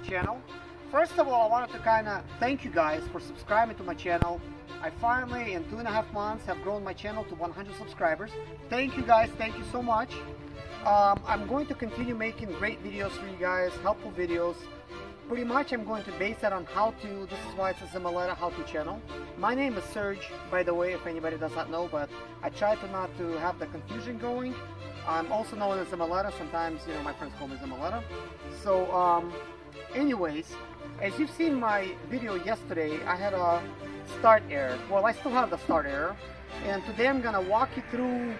channel. First of all, I wanted to kind of thank you guys for subscribing to my channel. I finally, in 2.5 months, have grown my channel to 100 subscribers. Thank you guys, thank you so much. I'm going to continue making great videos for you guys, helpful videos. Pretty much I'm going to base that on how-to. This is why it's a Zimaleta how-to channel. My name is Serge, by the way, if anybody does not know, but I try to not to have the confusion going. I'm also known as Zimaleta. Sometimes, you know, my friends call me Zimaleta. So, anyways, as you've seen my video yesterday, I had a start error. Well, I still have the start error. And today I'm going to walk you through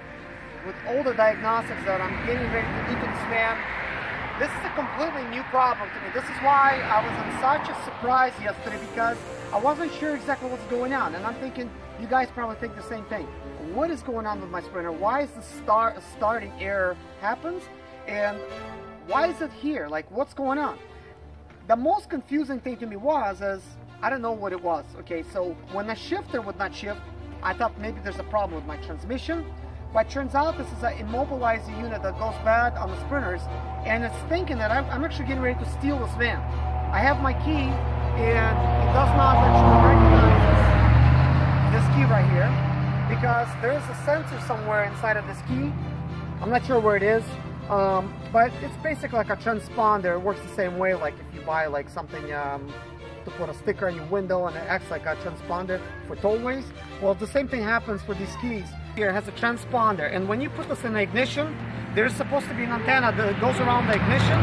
with all the diagnostics that I'm getting ready to do to this van. This is a completely new problem to me. This is why I was in such a surprise yesterday, because I wasn't sure exactly what's going on. And I'm thinking, you guys probably think the same thing. What is going on with my Sprinter? Why is the starting error happens? And why is it here? Like, what's going on? The most confusing thing to me is I don't know what it was. Okay, so when the shifter would not shift, I thought maybe there's a problem with my transmission. But turns out this is an Immobilizer unit that goes bad on the Sprinters, and it's thinking that I'm actually getting ready to steal this van. I have my key, and it does not actually recognize this key right here, because there is a sensor somewhere inside of this key. I'm not sure where it is, but it's basically like a transponder. It works the same way, like if you buy like something to put a sticker on your window and it acts like a transponder for tollways. Well, the same thing happens for these keys. Here it has a transponder, and when you put this in the ignition, there's supposed to be an antenna that goes around the ignition,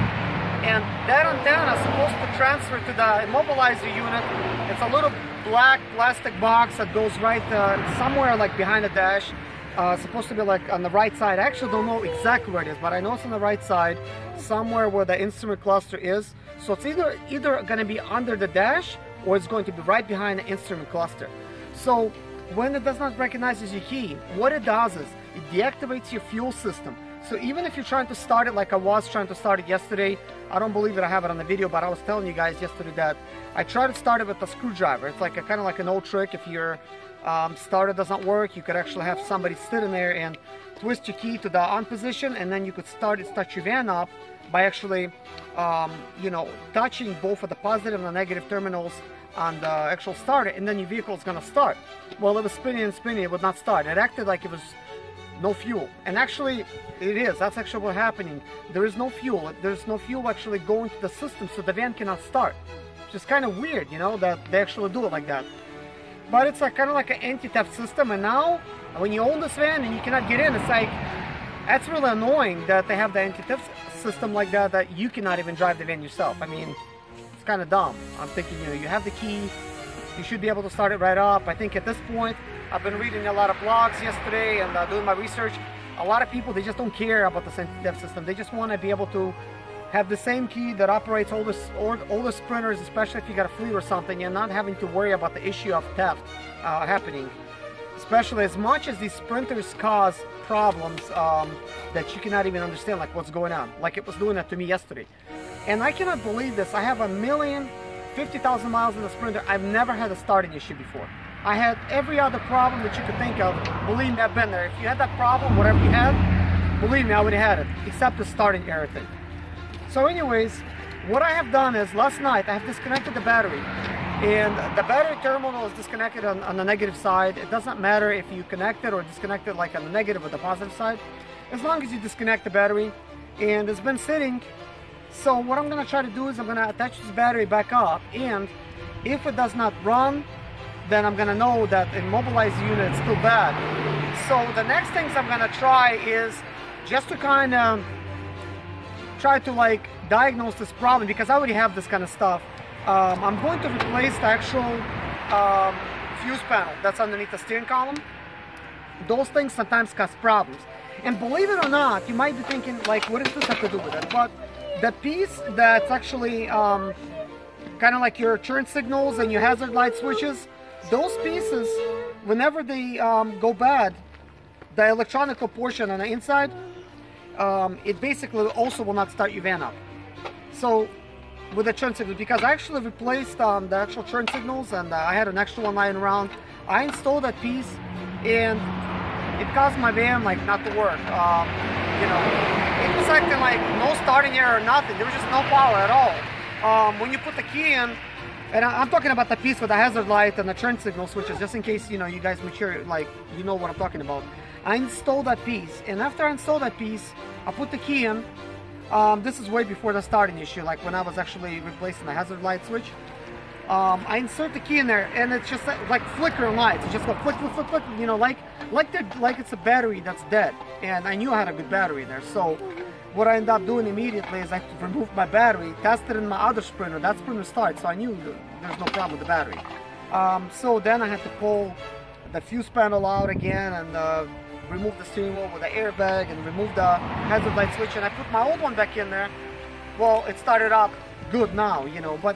and that antenna is supposed to transfer to the Immobilizer unit. It's a little black plastic box that goes right somewhere like behind the dash. Supposed to be like on the right side. I actually don't know exactly where it is, but I know it's on the right side, somewhere where the instrument cluster is. So it's either going to be under the dash, or it's going to be right behind the instrument cluster. So when it does not recognize your key, what it does is it deactivates your fuel system. So even if you're trying to start it like I was trying to start it yesterday, I don't believe that I have it on the video, but I was telling you guys yesterday that I tried to start it with a screwdriver. It's like kind of like an old trick. If your starter doesn't work, you could actually have somebody sit in there and twist your key to the on position, and then you could start your van up by actually you know, touching both of the positive and the negative terminals on the actual starter, and then your vehicle is going to start. Well, it was spinning and spinning, it would not start. It acted like it was no fuel, and actually it is. That's actually what's happening. There is no fuel. There's no fuel actually going to the system, so the van cannot start. Which is kind of weird, you know, that they actually do it like that. But it's like kind of like an anti-theft system, and now when you own this van and you cannot get in, it's like, that's really annoying that they have the anti-theft system like that, that you cannot even drive the van yourself. I mean, it's kind of dumb. I'm thinking, you know, you have the key, you should be able to start it right up. I think at this point, I've been reading a lot of blogs yesterday and doing my research. A lot of people, they just don't care about the anti-theft system. They just want to be able to have the same key that operates all the Sprinters, especially if you got a fleet or something, and not having to worry about the issue of theft happening. Especially as much as these Sprinters cause problems that you cannot even understand, like what's going on. Like it was doing that to me yesterday. And I cannot believe this. I have 1,050,000 miles in the Sprinter. I've never had a starting issue before. I had every other problem that you could think of. Believe me, I've been there. If you had that problem, whatever you had, believe me, I would have had it, except the starting error thing. So anyways, what I have done is last night I have disconnected the battery, and the battery terminal is disconnected on the negative side. It doesn't matter if you connect it or disconnect it like on the negative or the positive side, as long as you disconnect the battery. And it's been sitting. So what I'm going to try to do is I'm going to attach this battery back up, and if it does not run, then I'm going to know that the Immobilizer unit is still bad. So the next things I'm going to try is just to kind of try to like diagnose this problem, because I already have this kind of stuff. I'm going to replace the actual fuse panel that's underneath the steering column. Those things sometimes cause problems. And believe it or not, you might be thinking, like, what does this have to do with it? But the piece that's actually kind of like your turn signals and your hazard light switches, those pieces, whenever they go bad, the electronic portion on the inside, it basically also will not start your van up. So with the turn signals, because I actually replaced the actual turn signals, and I had an extra one lying around, I installed that piece, and it caused my van like not to work. You know, it was acting like no starting error or nothing. There was just no power at all. when you put the key in, and I'm talking about the piece with the hazard light and the turn signal switches, just in case, you know, you guys mature, like, you know what I'm talking about. I installed that piece, and after I installed that piece, I put the key in. This is way before the starting issue, like when I was actually replacing the hazard light switch. I insert the key in there, and it's just like flickering lights. It just go flick, flick, flick, flick, you know, like it's a battery that's dead. And I knew I had a good battery in there, so what I ended up doing immediately is I removed my battery, tested in my other Sprinter. That Sprinter started, so I knew there's no problem with the battery. So then I had to pull the fuse panel out again and remove the steering wheel with the airbag and remove the hazard light switch, and I put my old one back in there. Well, it started up good now, you know, but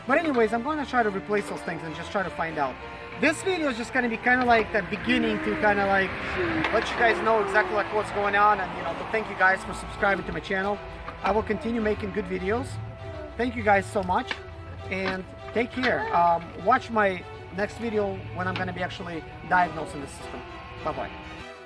anyways, I'm going to try to replace those things and just try to find out. This video is just going to be kind of like the beginning to kind of like let you guys know exactly like what's going on, and you know, to thank you guys for subscribing to my channel. I will continue making good videos. Thank you guys so much, and take care. Watch my next video when I'm going to be actually diagnosing the system. Bye bye.